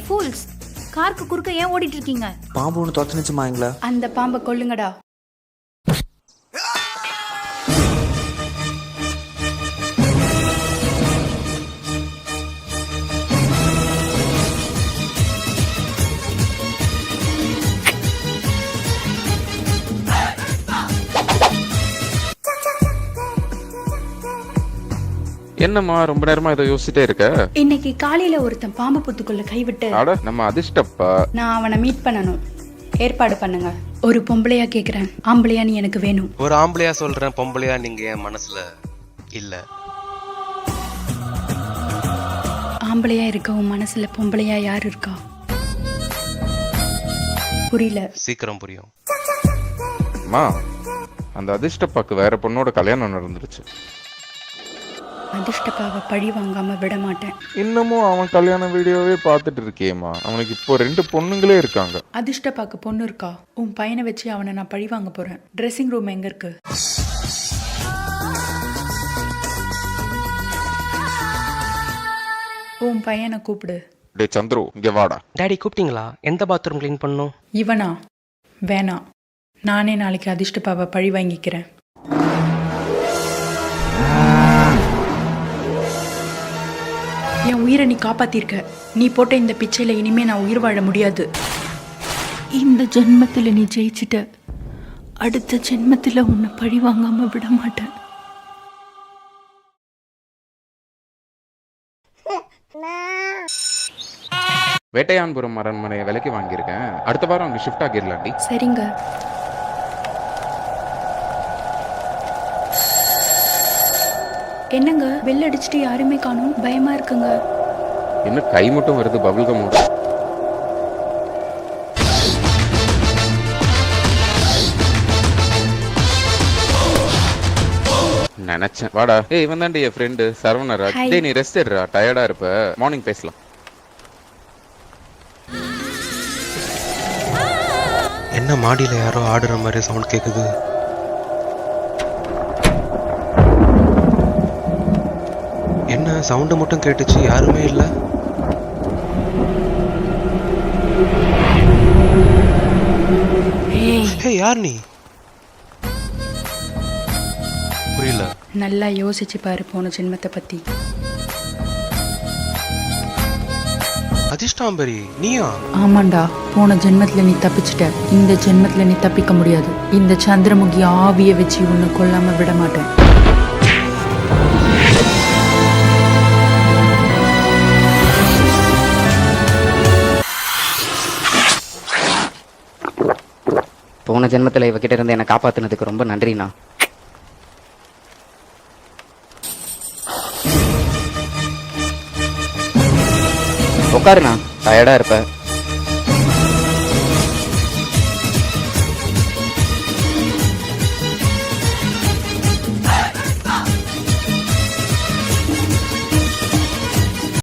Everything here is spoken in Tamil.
ஃபூல்ஸ், காருக்கு குறுக்க ஏன் ஓடிட்டு இருக்கீங்க? பாம்பு ஒன்று தொத்துனுச்சுமா எங்களா. அந்த பாம்பை கொல்லுங்கடா. என்னம்மா ரொம்ப நேரமா இதை யோசிச்சுட்டே இருக்க? இன்னைக்கு காலையில ஒருத்தன் பாம்பு புத்துக்குள்ள கைவிட்டு, அட நம்ம அதிர்ஷ்டப்பா. நான் அவனை மீட் பண்ணணும். ஏற்பாடு பண்ணுங்க. ஒரு பொம்பளையா கேக்குறேன், ஆம்பளையா நீ எனக்கு வேணும். ஒரு ஆம்பளையா சொல்றேன், பொம்பளையா நீங்க என் மனசுல இல்ல. ஆம்பளையா இருக்க உன் மனசுல பொம்பளையா யார் இருக்கா? புரியல. சீக்கிரம் புரியும். அம்மா, அந்த அதிர்ஷ்டப்பாக்கு வேற பொண்ணோட கல்யாணம் நடந்துருச்சு. அதிர்ஷ்டப்பாவை பழி வாங்காம விட மாட்டேன். இன்னமும் அவன் கல்யாண வீடியோவே பார்த்துட்டு இருக்கேம்மா. அவனுக்கு இப்போ 2 பொண்ணுங்களே இருக்காங்க. அதிர்ஷ்டப்பாக்கு பொண்ணு இருக்கா? உன் பையனை வச்சு அவனை நான் பழி வாங்க போறேன். ட்ரெஸ்ஸிங் ரூம் எங்க இருக்கு? உன் பையனை கூப்பிடு. டே சந்துரு, இங்க வாடா. டாடி கூப்பிட்டீங்களா? எந்த பாத்ரூம் க்ளீன் பண்ணும்? இவனா? வேணாம், நானே நாளைக்கு அதிர்ஷ்டப்பாவை பழி வாங்கிக்கிறேன். என் உயிரை நீ காப்பாத்திருக்க. நீ போட்ட இந்த பிச்சையில இனிமே நான் உயிர் வாழ முடியாது. இந்த ஜென்மத்துல நீ ஜெயிச்சிட்ட. அடுத்த ஜென்மத்துல உன்னை பழி வாங்காம விட மாட்டேன். வேட்டையான்புரம் அரண்மனையை விலைக்கு வாங்கியிருக்கேன். அடுத்த வாரம் அங்க ஷிஃப்ட் ஆகிடலாண்டி. சரிங்க. என்னங்க பெல் அடிச்சுட்டு யாருமே காணோம், பயமா இருக்குங்க. இன்னும் கை மட்டும் வருது பபுள்கமோட. நினைச்சேன். வாடா. ஏய், இவன் தாண்டி என் ஃப்ரெண்டு சரவணராஜ். Hi. டேய், நீ ரெஸ்ட் எடுறா, டயர்டா இருப்ப. மார்னிங் பேசலாம். என்ன மாடியில யாரோ ஆடுற மாதிரி சவுண்ட் கேக்குது. என்ன சவுண்டு மட்டும் கேட்டுச்சு, யாருமே இல்ல. ஹே, யார் நீ? புரியல. நல்லா யோசிச்சு பாரு போன ஜென்மத்தை பத்தி. அதிர்ஷ்டாம்பரி நீயா? ஆமாண்டா, போன ஜென்மத்துல நீ தப்பிச்சிட்ட. இந்த ஜென்மத்துல நீ தப்பிக்க முடியாது. இந்த சந்திரமுகி ஆவிய வச்சு உன்னை கொல்லாம விட மாட்டேன். போன ஜென்மத்தில் இவகிட்ட இருந்து என்னை காப்பாற்றினதுக்கு ரொம்ப நன்றிண்ணா. உட்காருண்ணா, டயர்டாக இருப்பேன்.